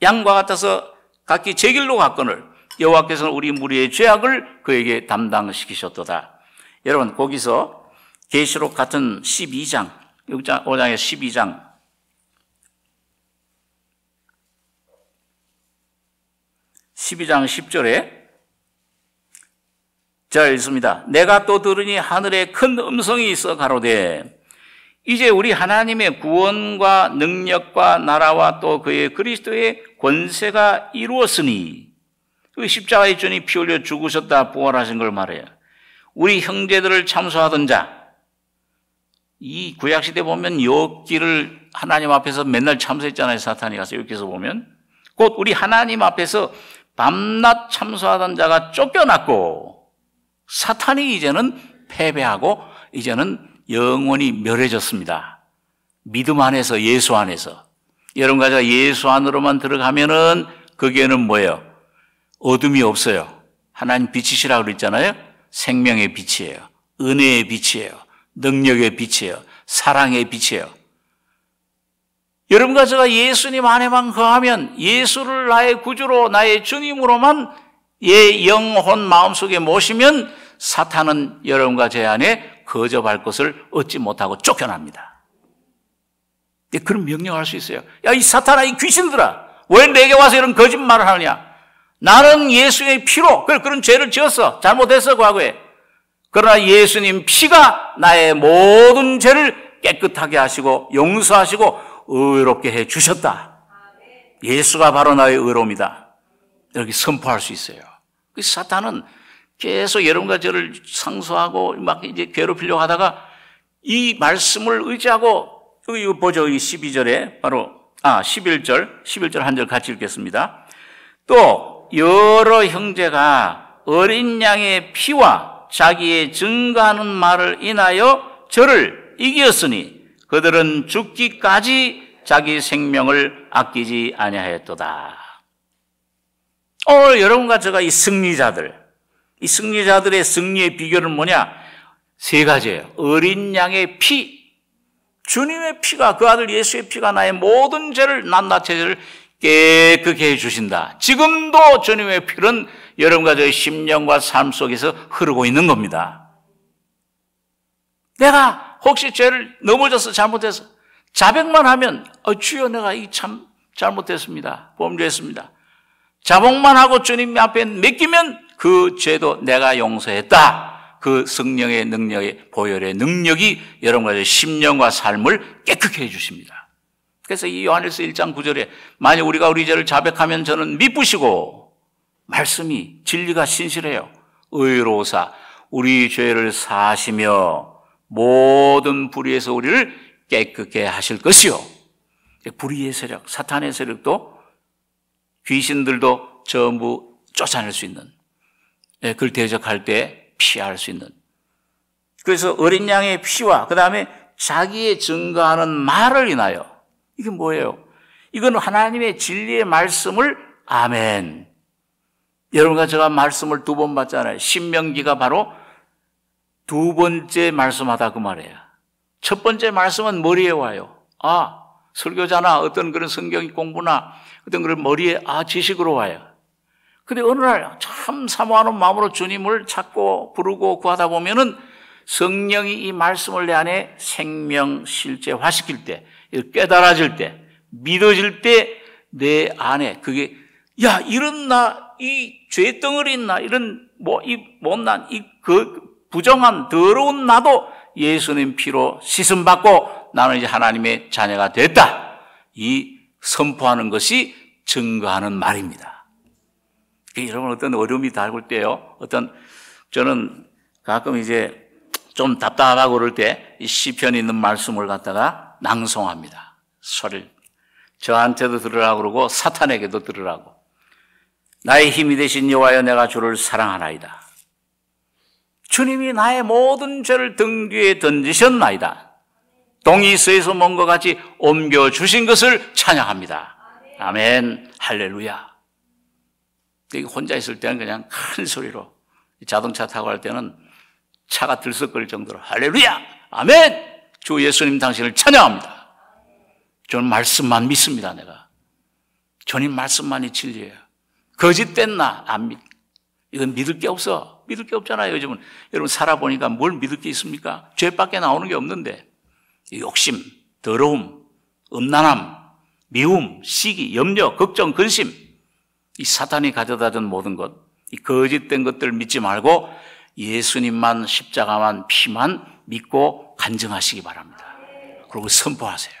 Speaker 1: 양과 같아서 각기 제 길로 갔거늘 여호와께서는 우리 무리의 죄악을 그에게 담당시키셨도다. 여러분, 거기서 계시록 같은 12장, 5장의 12장 10절에 자 읽습니다. 내가 또 들으니 하늘에 큰 음성이 있어 가로되 이제 우리 하나님의 구원과 능력과 나라와 또 그의 그리스도의 권세가 이루었으니, 그 십자가에 주님 피 흘려 죽으셨다 부활하신 걸 말해요. 우리 형제들을 참소하던 자, 이 구약시대 보면 욥기를 하나님 앞에서 맨날 참소했잖아요. 사탄이 가서 여기서 보면 곧 우리 하나님 앞에서 밤낮 참소하던 자가 쫓겨났고 사탄이 이제는 패배하고 이제는 영원히 멸해졌습니다. 믿음 안에서, 예수 안에서. 여러분과 제가 예수 안으로만 들어가면은 거기에는 뭐예요? 어둠이 없어요. 하나님 빛이시라고 그랬잖아요. 생명의 빛이에요. 은혜의 빛이에요. 능력의 빛이에요. 사랑의 빛이에요. 여러분과 제가 예수님 안에만 거하면, 예수를 나의 구주로 나의 주님으로만 예 영혼 마음속에 모시면 사탄은 여러분과 제 안에 거접할 것을 얻지 못하고 쫓겨납니다. 그런 명령할 수 있어요. 야, 이 사탄아, 이 귀신들아, 왜 내게 와서 이런 거짓말을 하느냐? 나는 예수의 피로 그런 죄를 지었어. 잘못했어, 과거에. 그러나 예수님 피가 나의 모든 죄를 깨끗하게 하시고 용서하시고 의롭게 해 주셨다. 예수가 바로 나의 의로움이다. 이렇게 선포할 수 있어요. 그 사탄은 계속 여러분과 저를 상소하고 막 이제 괴롭히려고 하다가 이 말씀을 의지하고, 이거 보죠. 이 12절에 바로 11절 한 절 같이 읽겠습니다. 또 여러 형제가 어린 양의 피와 자기의 증거하는 말을 인하여 저를 이겼으니 그들은 죽기까지 자기 생명을 아끼지 아니하였도다. 오늘 여러분과 제가 이 승리자들의 승리의 비결은 뭐냐? 세 가지예요. 어린 양의 피, 주님의 피가, 그 아들 예수의 피가 나의 모든 죄를, 낱낱의 죄를 깨끗게 해주신다. 지금도 주님의 피는 여러분과 저의 심령과 삶 속에서 흐르고 있는 겁니다. 내가 혹시 죄를 넘어져서 잘못해서 자백만 하면 주여 내가 참 잘못했습니다. 범죄했습니다. 자복만 하고 주님 앞에 맡기면 그 죄도 내가 용서했다. 그 성령의 능력의 보혈의 능력이 여러분의 심령과 삶을 깨끗게 해주십니다. 그래서 이 요한일서 1장 9절에 만약 우리가 우리 죄를 자백하면 저는 미쁘시고 말씀이 진리가 신실해요. 의로우사 우리 죄를 사하시며 모든 불의에서 우리를 깨끗게 하실 것이요. 불의의 세력, 사탄의 세력도 귀신들도 전부 쫓아낼 수 있는, 그걸 대적할 때 피할 수 있는. 그래서 어린 양의 피와 그 다음에 자기의 증거하는 말을 인하여, 이게 뭐예요? 이건 하나님의 진리의 말씀을, 아멘. 여러분과 제가 말씀을 2번 받잖아요. 신명기가 바로 2번째 말씀하다 그 말이에요. 첫 번째 말씀은 머리에 와요. 설교자나 어떤 그런 성경 공부나 어떤 그런 머리에 지식으로 와요. 근데 어느 날 참 사모하는 마음으로 주님을 찾고 부르고 구하다 보면은 성령이 이 말씀을 내 안에 생명 실제화시킬 때, 깨달아질 때, 믿어질 때 내 안에 그게 이런 나, 이 죄덩어리인 나, 이런 이 못난 그 부정한 더러운 나도 예수님 피로 씻음받고 나는 이제 하나님의 자녀가 됐다. 이 선포하는 것이 증거하는 말입니다. 여러분 어떤 어려움이 닿을 때요. 저는 가끔 이제 좀 답답하고 그럴 때 이 시편에 있는 말씀을 갖다가 낭송합니다. 저한테도 들으라고 그러고 사탄에게도 들으라고. 나의 힘이 되신 여호와여, 내가 주를 사랑하나이다. 주님이 나의 모든 죄를 등 뒤에 던지셨나이다. 동이 서에서 먼 것 같이 옮겨주신 것을 찬양합니다. 아멘, 할렐루야. 혼자 있을 때는 그냥 큰 소리로, 자동차 타고 갈 때는 차가 들썩거릴 정도로 할렐루야, 아멘, 주 예수님 당신을 찬양합니다. 저는 말씀만 믿습니다. 내가 주님 말씀만이 진리예요. 거짓된 나 안 믿. 이건 믿을 게 없어. 믿을 게 없잖아요. 요즘은 여러분 살아보니까 뭘 믿을 게 있습니까? 죄밖에 나오는 게 없는데, 욕심, 더러움, 음란함, 미움, 시기, 염려, 걱정, 근심, 이 사탄이 가져다준 모든 것, 이 거짓된 것들을 믿지 말고 예수님만, 십자가만, 피만 믿고 간증하시기 바랍니다. 그리고 선포하세요.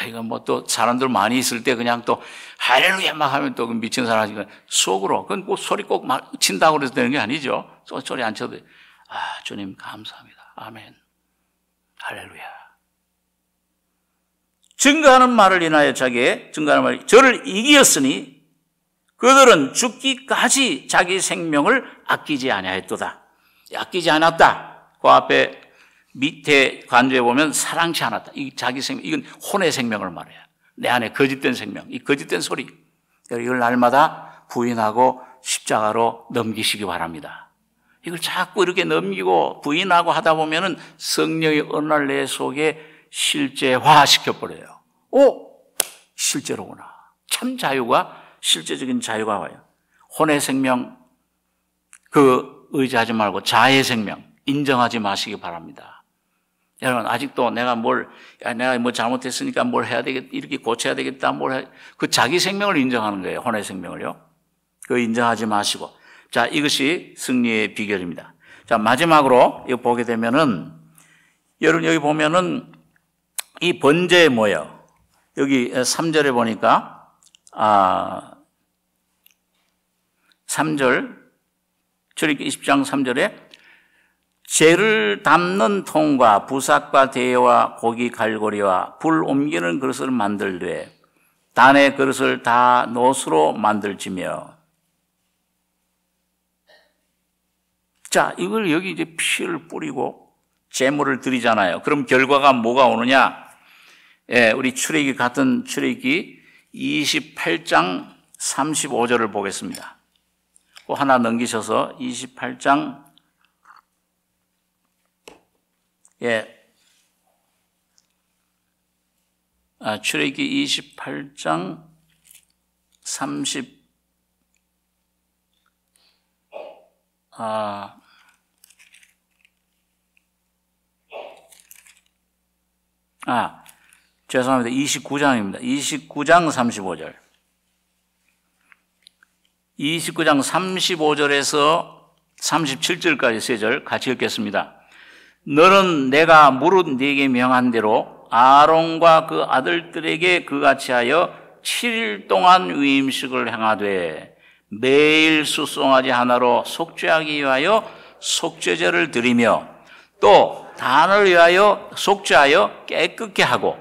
Speaker 1: 이거 뭐 또 사람들 많이 있을 때 그냥 또 할렐루야 막 하면 또 미친 사람이 속으로, 그건 꼭 소리 꼭 막 친다고 그래서 되는 게 아니죠. 소리 안 쳐도, 주님 감사합니다. 아멘. 할렐루야. 증거하는 말을 인하여 자기의 증거하는 말이 저를 이기었으니 그들은 죽기까지 자기 생명을 아끼지 아니하였도다. 아끼지 않았다. 그 앞에 밑에 간주에 보면 사랑치 않았다. 이 자기 생명, 이건 혼의 생명을 말해요. 내 안에 거짓된 생명, 이 거짓된 소리. 이걸 날마다 부인하고 십자가로 넘기시기 바랍니다. 이걸 자꾸 이렇게 넘기고 부인하고 하다 보면은 성령의 어느 날 내 속에 실제화 시켜버려요. 실제로구나. 참 자유가, 실제적인 자유가 와요. 혼의 생명, 의지하지 말고 자의 생명, 인정하지 마시기 바랍니다. 여러분, 아직도 내가 뭐 잘못했으니까 뭘 해야 되겠다, 이렇게 고쳐야 되겠다, 그 자기 생명을 인정하는 거예요. 혼의 생명을요. 그거 인정하지 마시고. 자, 이것이 승리의 비결입니다. 자, 마지막으로 이거 보게 되면은, 여러분 여기 보면은 이 번제에 뭐예요? 여기 3절에 보니까, 3절, 출애굽기 20장 3절에 재를 담는 통과 부삭과 대와 고기 갈고리와 불 옮기는 그릇을 만들되 단의 그릇을 다 노수로 만들지며. 자, 이걸 여기 이제 피를 뿌리고 제물을 드리잖아요. 그럼 결과가 뭐가 오느냐? 우리 출애굽기 같은 출애굽기 28장 35절을 보겠습니다. 하나 넘기셔서 28장 출애굽기 28장 29장입니다. 29장 35절. 29장 35절에서 37절까지 세 절 같이 읽겠습니다. 너는 내가 무릇 네게 명한 대로 아론과 그 아들들에게 그같이 하여 7일 동안 위임식을 행하되 매일 숫송아지 하나로 속죄하기 위하여 속죄제를 드리며 또 단을 위하여 속죄하여 깨끗게 하고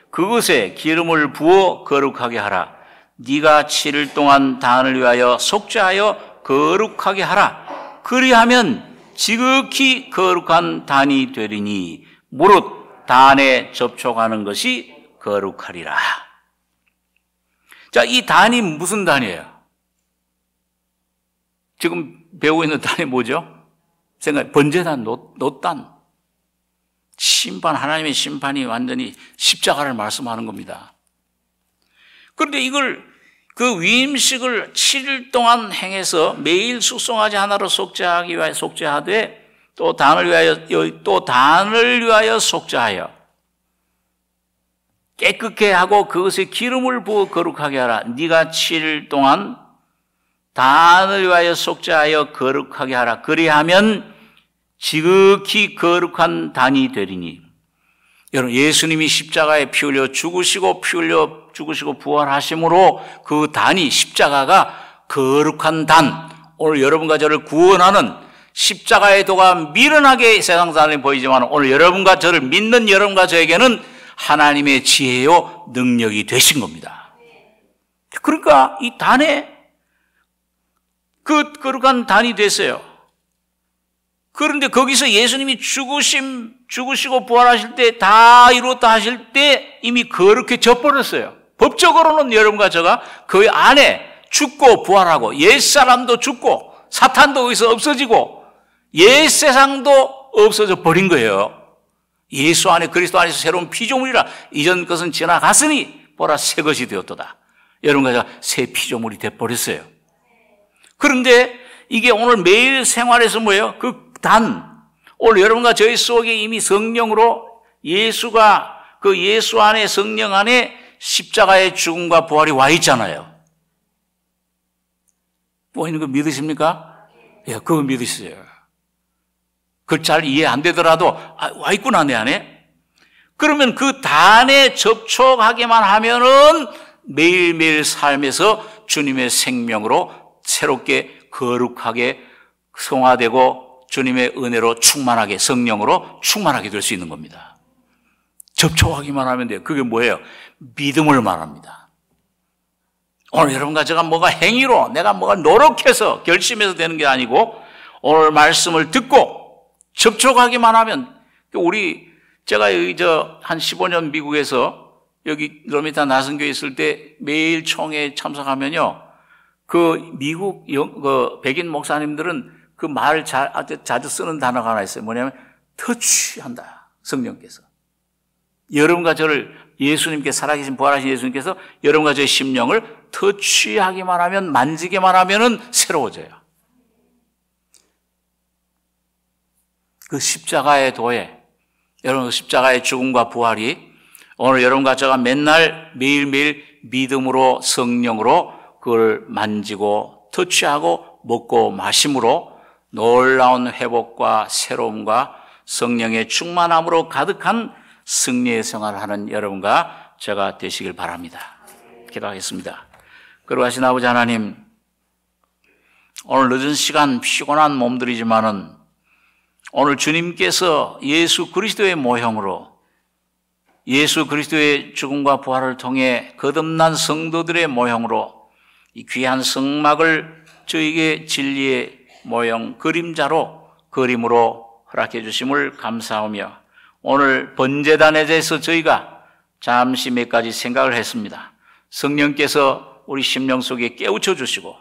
Speaker 1: 그것에 기름을 부어 거룩하게 하라. 네가 7일 동안 단을 위하여 속죄하여 거룩하게 하라. 그리하면 지극히 거룩한 단이 되리니 무릇 단에 접촉하는 것이 거룩하리라. 자, 이 단이 무슨 단이에요? 지금 배우고 있는 단이 뭐죠? 번제단, 놋단. 심판, 하나님의 심판이 완전히 십자가를 말씀하는 겁니다. 그런데 이걸 그 위임식을 7일 동안 행해서 매일 숫송아지 하나로 속죄하기 위하여 속죄하되 또 단을 위하여 속죄하여 깨끗게 하고 그것에 기름을 부어 거룩하게 하라. 네가 7일 동안 단을 위하여 속죄하여 거룩하게 하라. 그리하면 지극히 거룩한 단이 되리니. 여러분, 예수님이 십자가에 피 흘려 죽으시고 부활하심으로 그 단이, 십자가가 거룩한 단, 오늘 여러분과 저를 구원하는 십자가의 도가 미련하게 세상 사람이 보이지만 오늘 여러분과 저를 믿는 여러분과 저에게는 하나님의 지혜요 능력이 되신 겁니다. 그러니까 이 단에 그 거룩한 단이 됐어요. 그런데 거기서 예수님이 죽으시고 부활하실 때 다 이루었다 하실 때 이미 거룩해져 버렸어요. 법적으로는 여러분과 제가 그 안에 죽고 부활하고 옛사람도 죽고 사탄도 거기서 없어지고 옛세상도 없어져 버린 거예요. 예수 안에 그리스도 안에서 새로운 피조물이라 이전 것은 지나갔으니 보라 새 것이 되었도다. 여러분과 제가 새 피조물이 돼버렸어요. 그런데 이게 오늘 매일 생활에서 뭐예요? 오늘 여러분과 저희 속에 이미 성령으로 예수가 그 예수 안에 성령 안에 십자가의 죽음과 부활이 와 있잖아요. 와 있는 거 믿으십니까? 예, 그거 믿으세요. 그걸 잘 이해 안 되더라도 와 있구나 내 안에. 그러면 그 단에 접촉하기만 하면은 매일매일 삶에서 주님의 생명으로 새롭게 거룩하게 성화되고 주님의 은혜로 충만하게 성령으로 충만하게 될 수 있는 겁니다. 접촉하기만 하면 돼요. 그게 뭐예요? 믿음을 말합니다. 오늘 여러분과 제가 뭐가 행위로 내가 뭐가 노력해서 결심해서 되는 게 아니고 오늘 말씀을 듣고 접촉하기만 하면 제가 여기 한 15년 미국에서 여기 로미타 나선교에 있을 때 매일 총회에 참석하면요. 그 미국 백인 목사님들은 그 말 자주 쓰는 단어가 하나 있어요. 뭐냐면 터치한다. 성령께서. 여러분과 저를 예수님께 살아계신 부활하신 예수님께서 여러분과 저의 심령을 터치하기만 하면 만지기만 하면은 새로워져요. 그 십자가의 도에 여러분 그 십자가의 죽음과 부활이 오늘 여러분과 제가 맨날 매일매일 믿음으로 성령으로 그걸 만지고 터치하고 먹고 마심으로 놀라운 회복과 새로움과 성령의 충만함으로 가득한 승리의 생활을 하는 여러분과 제가 되시길 바랍니다. 기도하겠습니다. 거룩하신 아버지 하나님, 오늘 늦은 시간 피곤한 몸들이지만은 오늘 주님께서 예수 그리스도의 모형으로 예수 그리스도의 죽음과 부활을 통해 거듭난 성도들의 모형으로 이 귀한 성막을 저에게 진리의 모형 그림으로 허락해 주심을 감사하며 오늘 번제단에 대해서 저희가 잠시 몇 가지 생각을 했습니다. 성령께서 우리 심령 속에 깨우쳐 주시고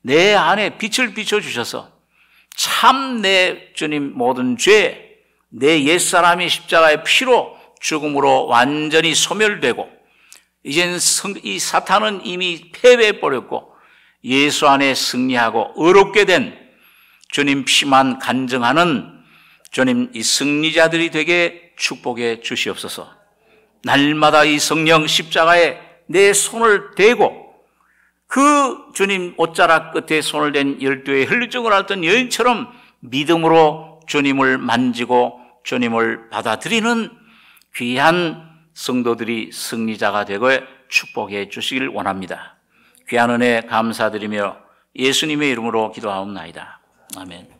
Speaker 1: 내 안에 빛을 비춰주셔서 참 내 주님 모든 죄, 내 옛사람이 십자가의 피로 죽음으로 완전히 소멸되고 이젠 이 사탄은 이미 패배해버렸고 예수 안에 승리하고 의롭게 된 주님 피만 간증하는 주님 이 승리자들이 되게 축복해 주시옵소서. 날마다 이 성령 십자가에 내 손을 대고 그 주님 옷자락 끝에 손을 댄 12의 혈루증을 앓던 여인처럼 믿음으로 주님을 만지고 주님을 받아들이는 귀한 성도들이 승리자가 되고 축복해 주시길 원합니다. 귀한 은혜 감사드리며 예수님의 이름으로 기도하옵나이다. 아멘.